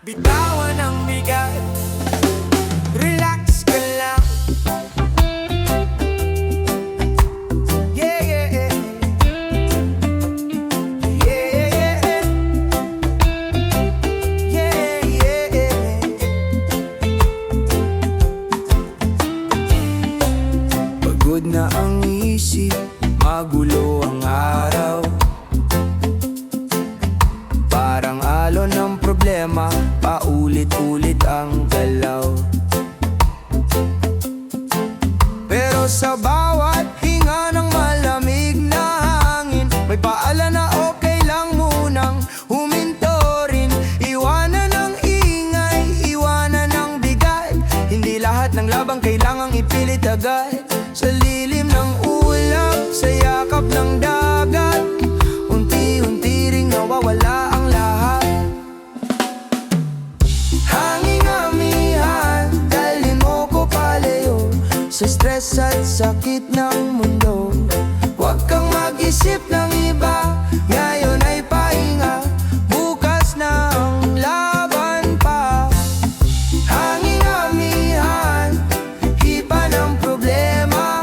Bitawan ang bigat, relax ka lang. Yeah, yeah, yeah. Yeah, yeah, yeah. Yeah, yeah. Pagod na ang isip, magulo ang araw. Parang alon ng problema, paulit-ulit ang galaw. Pero sa bawat hinga ng malamig na hangin, may paala na okay lang munang huminto rin. Iwanan ang ingay, iwanan ang bigat. Hindi lahat ng labang kailangang ipilit agad. Sa lilim ng ulap, sa yakap ng dagat, unti-unti ring nawawala ang lahat. Hanging amihan, dalhin mo ko palayo sa stress at sakit ng mundo. Huwag kang mag-isip ng iba, ngayon ay pahinga, bukas na ang laban pa. Hanging amihan, hipa ng problema,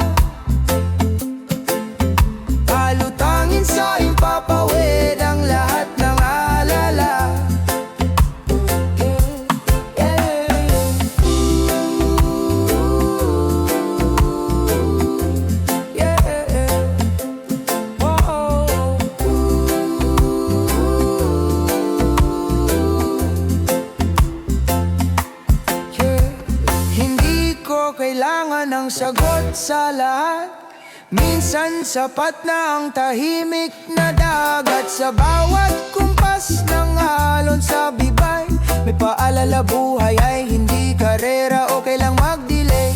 palutangin sa impapawid ang lahat ng alala. Hindi ko kailangan ng sagot sa lahat. Minsan sapat na ang tahimik na dagat. Sa bawat kumpas ng alon sa bibay, may paalala, buhay ay hindi karera, okay lang mag-delay.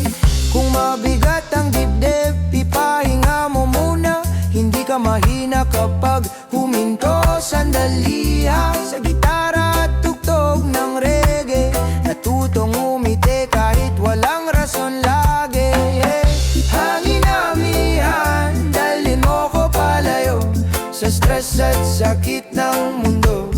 Kung mabigat ang dibdib, ipahinga mo muna. Hindi ka mahina kapag huminto sandali. Sa gitara at tugtog ng reggae, natutong umiti kahit walang rason lagi. Hangin amihan, dalhin mo ko palayo sa stress at sakit ng mundo.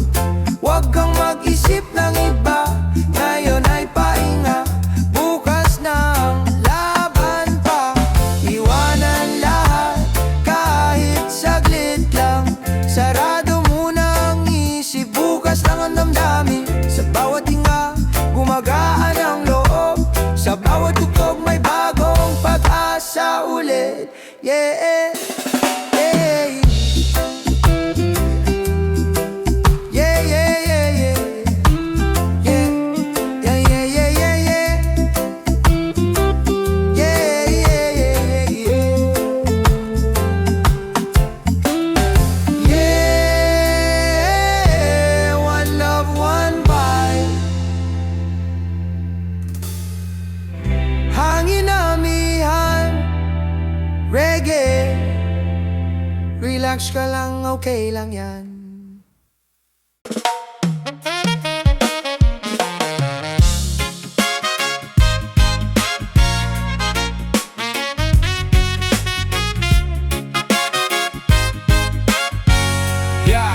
Huwag kang mag-isip ng iba, ngayon ay pahinga, bukas na ang laban pa. Iwanan lahat kahit saglit lang, sarado muna ang isip, bukas lang ang damdamin. Sa bawat hinga, gumagaan ang loob, sa bawat tugtog may bagong pag-asa ulit. Yeah, yeah. Yeah, yeah, yeah, yeah. Yeah, yeah, yeah, yeah, yeah, yeah. Yeah, yeah, yeah, yeah, yeah. Yeah, one love, one vibe. Hangin amihan, reggae. Relax ka lang, okay lang yan. Yeah.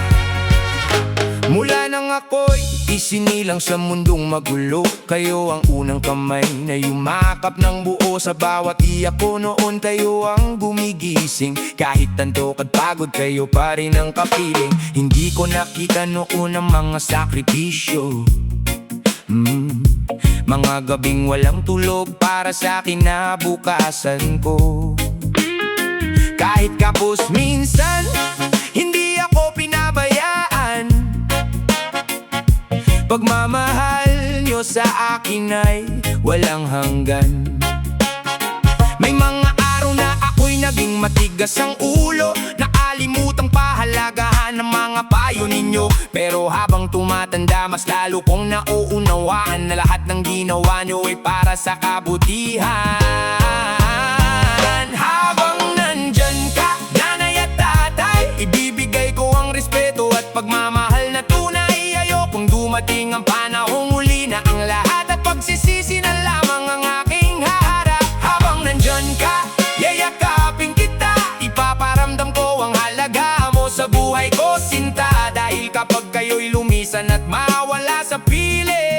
Mula nang ako'y isinilang sa mundong magulo, kayo ang unang kamay na yumakap ng buo. Sa bawat iyak ko noon, kayo ang gumigising. Kahit antok at pagod, kayo pa rin ang kapiling. Hindi ko nakita noon ang mga sakripisyo, mga gabing walang tulog para sa kinabukasan ko. Kahit kapos minsan, hindi ako pinabayaan. Pagmamahal nyo sa akin ay walang hanggan. May mga araw na ako'y naging matigas ang ulo, nakalimutang pahalagahan ng mga payo ninyo. Pero habang tumatanda, mas lalo kong nauunawaan na lahat ng ginawa nyo ay para sa kabutihan. Habang nandyan ka, nanay at tatay, ibibigay ko ang respeto at pagmamahal na tunay. Ayokong dumating ang panahong huli na ang lahat at pagsisisi na lamang ang aking harap. Habang nandyan ka, yayakapin kita, ipaparamdam ko ang halaga mo sa buhay ko, sinta. Dahil kapag kayo'y lumisan at mawala sa piling,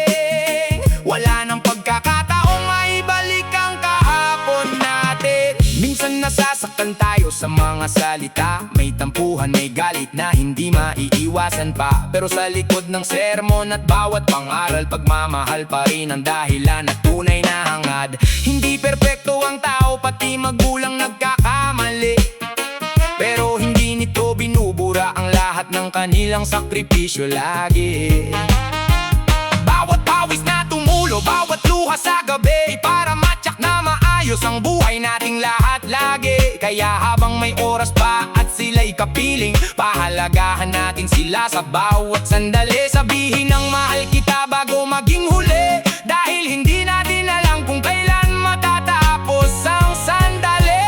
sa mga salita, may tampuhan, may galit na hindi maiiwasan pa. Pero sa likod ng sermon at bawat pangaral, pagmamahal pa rin ang dahilan at tunay na hangad. Hindi perpekto ang tao, pati magulang nagkakamali, pero hindi nito binubura ang lahat ng kanilang sakripisyo lagi. Bawat pawis na tumulo, bawat luha sa gabi, para matyak na maayos ang buhay nating lahat lagi. Kaya habang may oras pa at sila'y kapiling, pahalagahan natin sila sa bawat sandali. Sabihin ng mahal kita bago maging huli, dahil hindi natin alam kung kailan matatapos ang sandali.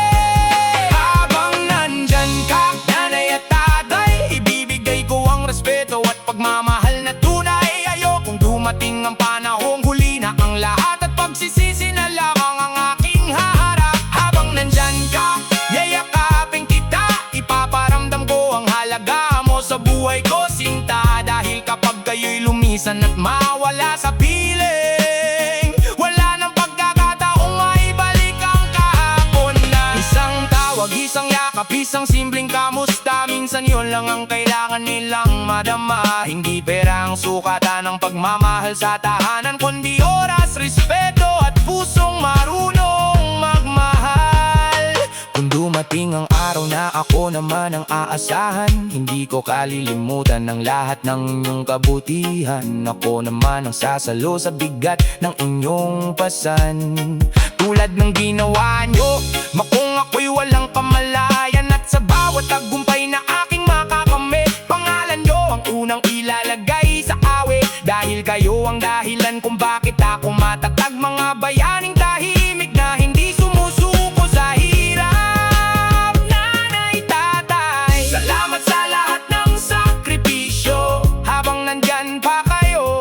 Habang nandyan ka, nanay at tatay, ibibigay ko ang respeto at pagmamahal na tunay. Ayokong dumating ang panahong huli na ang lahat at pagsisisi na lamang ang aking haharap. Habang nandyan ka, yayakapin kita, ipaparamdam ko ang halaga mo sa buhay ko, sinta. Dahil kapag kayo'y lumisan at mawala sa piling, wala nang pagkakataong maibalik ang kahapon na. Isang tawag, isang yakap, isang simpleng kamusta, minsan yun lang ang kailangan nilang madama. Hindi pera ang sukatan ng pagmamahal sa tahanan, kundi oras, respeto at pusong marunong magmahal. Kung dumating ang araw na ako naman ang aasahan, hindi ko kalilimutan ang lahat ng inyong kabutihan. Ako naman ang sasalo sa bigat ng inyong pasan, tulad ng ginawa nyo, makung ako'y walang kamalayan. At sa bawat tagumpay na aking makakamit, pangalan nyo ang unang ilalagay sa awit. Dahil kayo ang dahilan kung bakit ako matatag, mga bayaning tahimik na hindi sumusuko sa hirap. Nanay, tatay, salamat sa lahat ng sakripisyo. Habang nandyan pa kayo,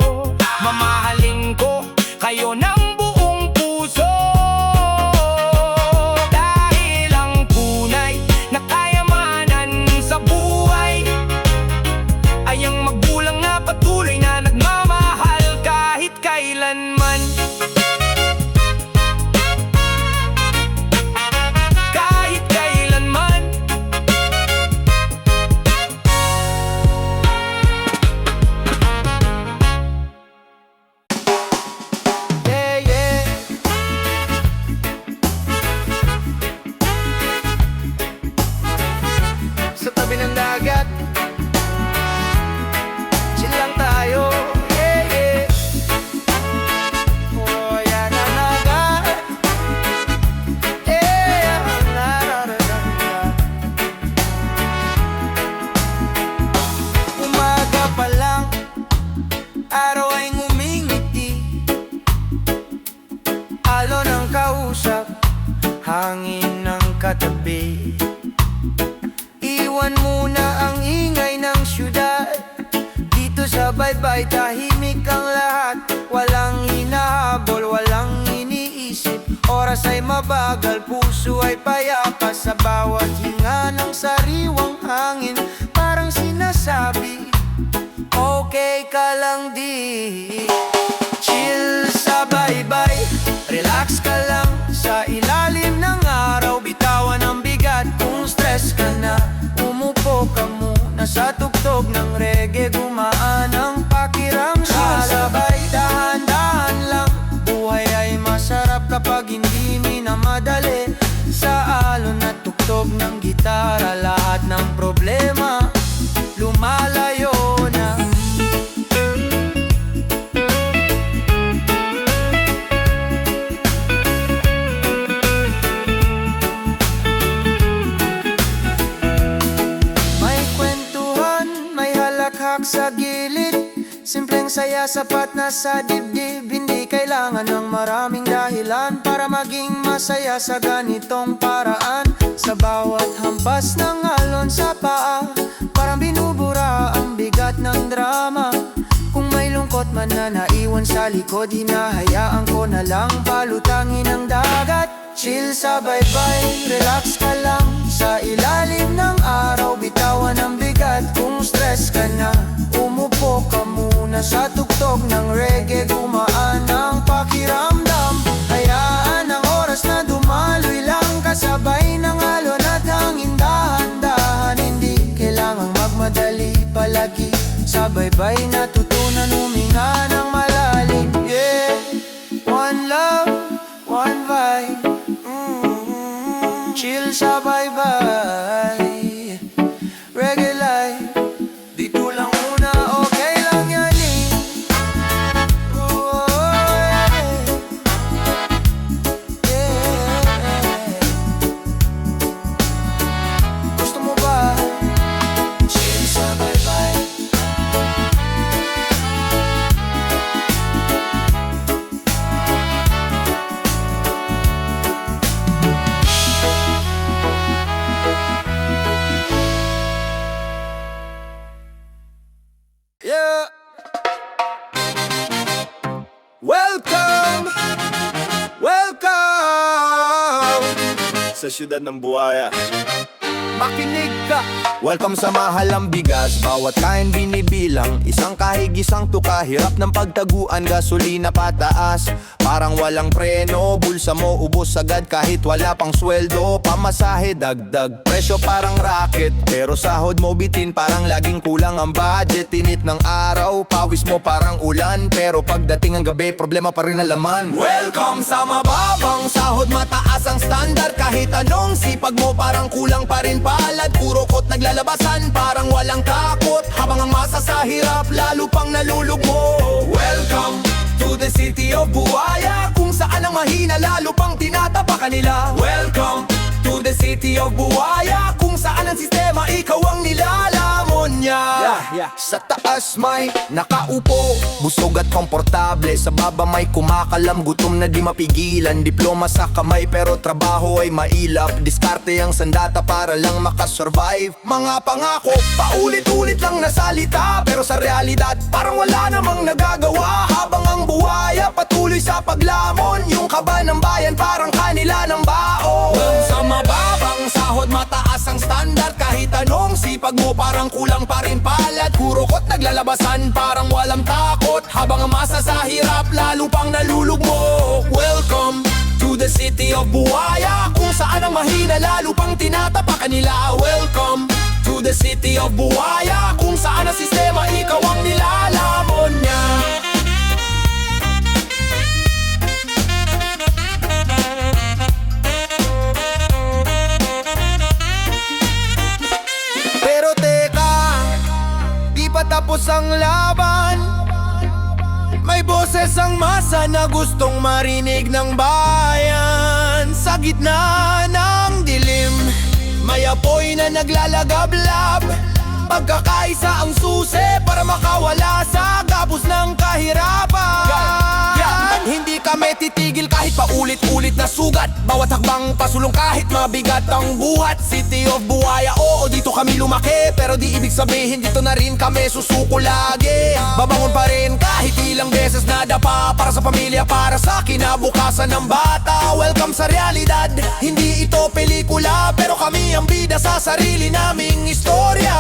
mamahalin ko kayo ng buong puso. Dahil ang tunay na kayamanan sa buhay ay ang magulang na patuloy na nagmamahal kahit kailanman. Kahit kailanman. Yeah, yeah. Sa tabi ng dagat, chill lang tayo. Yeah, yeah. Oh, yan ang nagat. Yeah, nararanasan. Umaga pa lang, araw ay ngumingiti, alon ang kausap, hangin ng katabi. Iwan muna ang ingay ng syudad, dito sa baybay tahimik ang lahat. Walang hinahabol, walang iniisip, oras ay mabagal, puso ay payapa. Sa bawat hinga ng sariwang hangin, parang sinasabi, okay ka lang di. Chill sa baybay, relax ka lang sa ilalim ng araw. Bitawan ang bigat kung stress ka na, umupo ka muna sa tugtog ng reggae. Gumaan ang pakiramdam, sabay dahan-dahan lang. Buhay ay masarap kapag hindi minamadali. Sa alon at tugtog ng gitara, lahat ng problema lumalayo na. May kwentuhan, may halakhak sa gilid, simpleng saya sapat na sa dibdib. Hindi kailangan ng maraming dahilan para maging masaya sa ganitong paraan. Sa bawat hampas ng alon sa paa, parang binubura ang bigat ng drama. Kung may lungkot man na naiwan sa likod, hinahayaan ko na lang palutangin ang dagat. Chill sa baybay, relax ka lang sa ilalim ng araw. Bitawan ang bigat kung stress ka na, umupo ka muna sa tugtog ng reggae. Gumaan ang pakiramdam, hayaan ang oras na dumaloy lang, kasabay ng alon at hangin. Sabay-bay natutunan huminga ng malalim. Yeah, one love, one vibe. Chill sabay-bay, reggae life. Dito lang muna, okay lang yan eh. Oh, yeah. Gusto mo ba? Chill sabay-bay. Yeah. Welcome, welcome sa siyudad ng Buaya. makinig ka. Welcome sa mahalang bigas, bawat kain binibilang. Isang kahig, isang tuka, hirap ng pagtaguan, gasolina pataas. Parang walang preno, bulsa mo ubos agad kahit wala pang sweldo. Pamasahe dagdag, presyo parang racket, pero sahod mo bitin parang laging kulang ang budget. Init ng araw, pawis mo parang ulan, pero pagdating ang gabi, problema pa rin ang laman. Welcome sa mababang sahod, mataas ang standard. Kahit anong sipag mo parang kulang pa rin palad. Puro kot naglalabasan, parang walang takot, habang ang masa sa hirap lalo pang nalulugmo. Welcome to the city of Buaya, kung saan ang mahina lalo pang tinatapakan nila. Welcome to the city of Buaya, kung saan ang sistema ikaw ang nilalamon niya. Sa taas may nakaupo, busog at komportable. Sa baba may kumakalam, gutom na di mapigilan. Diploma sa kamay pero trabaho ay mailap. Diskarte ang sandata para lang makasurvive. Mga pangako, paulit-ulit lang na salita, pero sa realidad parang wala namang nagagawa. Habang ang buhaya patuloy sa paglamon, yung kaba ng bayan parang kanila ng baon. Sa mababang sahod, mataas ang standard. Kahit anong sipag mo parang kulang pa rin palad. Puro kot naglalabasan, parang walang takot, habang ang masa sa hirap lalo pang nalulugmo. Welcome to the city of Buaya, kung saan ang mahina lalo pang tinatapakan nila. Welcome to the city of Buaya, kung saan ang sistema ikaw ang nilalamon niya. Pero teka, di pa tapos ang laban. May boses ang masa na gustong marinig ng bayan. Sa gitna ng dilim, may apoy na naglalagablab. Pagkakaisa ang susi para makawala sa gapos ng kahirapan. Hindi kami titigil kahit paulit-ulit na sugat. Bawat hakbang pasulong kahit mabigat ang buhat. City of Buaya, oo dito kami lumaki, pero di ibig sabihin dito na rin kami susuko lagi. Babangon pa rin kahit ilang beses nadapa, para sa pamilya, para sa kinabukasan ng bata. Welcome sa realidad, hindi ito pelikula, pero kami ang bida sa sarili naming istorya.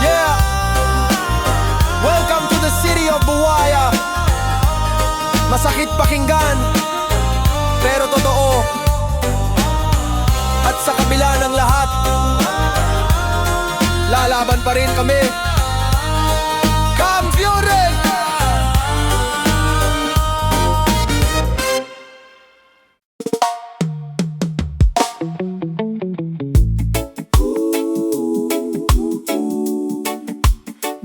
Yeah, welcome to the city of Buaya. Masakit pakinggan, pero totoo. At sa kabila ng lahat, lalaban pa rin kami. Kampiyon rin!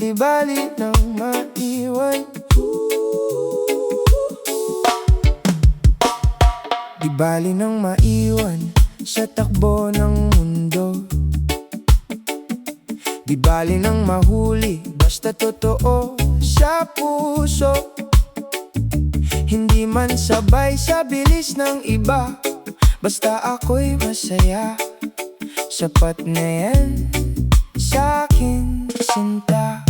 Di bali nang maiwan, di bali nang maiwan sa takbo ng mundo. Di bali nang mahuli, basta totoo sa puso. Hindi man sabay sa bilis ng iba, basta ako'y masaya. Sapat na yan sa'kin, sinta.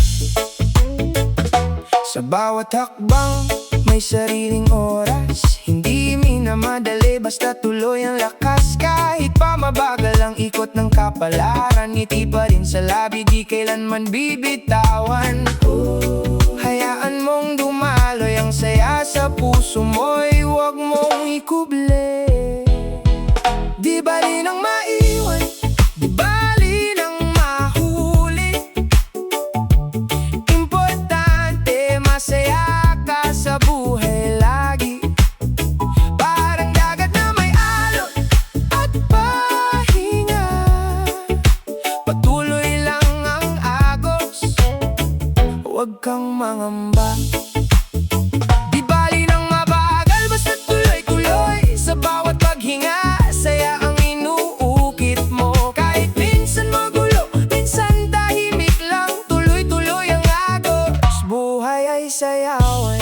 Sa bawat hakbang may sariling oras, hindi minamadali, basta tuloy ang lakas. Kahit pa mabagal ang ikot ng kapalaran, ngiti pa rin sa labi, di kailanman bibitawan. Hayaan mong dumaloy ang saya sa puso mo'y huwag mong ikuble. Di bali nang maiwan, di bali nang mahuli. huwag kang mangamba. Di bali nang mabagal, basta tuloy-tuloy. Sa bawat paghinga, saya ang inuukit mo. Kahit minsan magulo, minsan tahimik lang, tuloy-tuloy ang agos. Buhay ay sayawan,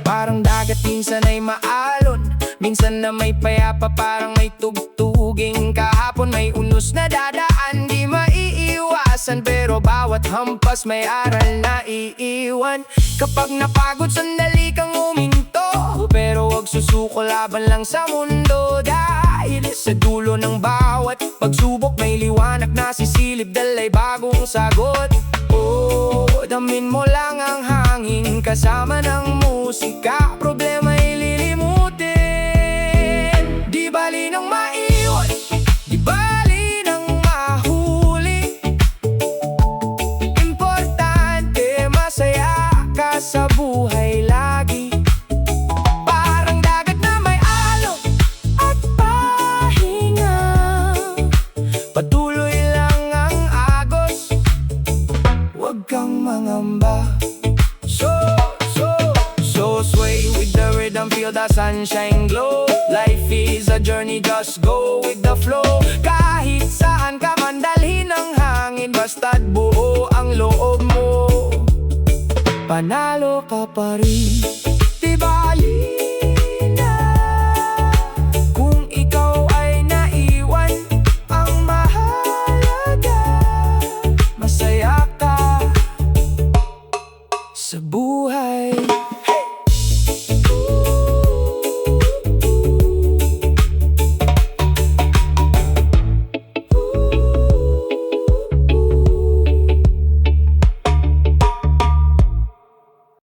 Parang dagat minsan ay maalon, minsan na may payapa parang may tugtuging. Kahapon may unos na dadaan, di maiiwasan, pero bawat hampas may aral na iiwan. Kapag napagod sandali kang uminto, pero wag susuko, laban lang sa mundo. Dahil sa dulo ng bawat pagsubok may liwanag na sisilip, dalay bagong sagot. Oh, damin mo lang ang hangin kasama ng musika, problema ililimutin. Di bali nang maiwan, di bali nang mahuli, importante masaya ka sa buhay lagi. Parang dagat na may alon at pahinga, patuloy lang ang agos, huwag kang mangamba. So sway with the rhythm, feel the sunshine glow. Life is a journey, just go with the flow. Kahit saan ka man dalhin ng hangin, basta't buo ang loob mo, Panalo ka pa rin. di bali na kung ikaw ay naiwan. Ang mahalaga, masaya ka sa buhay.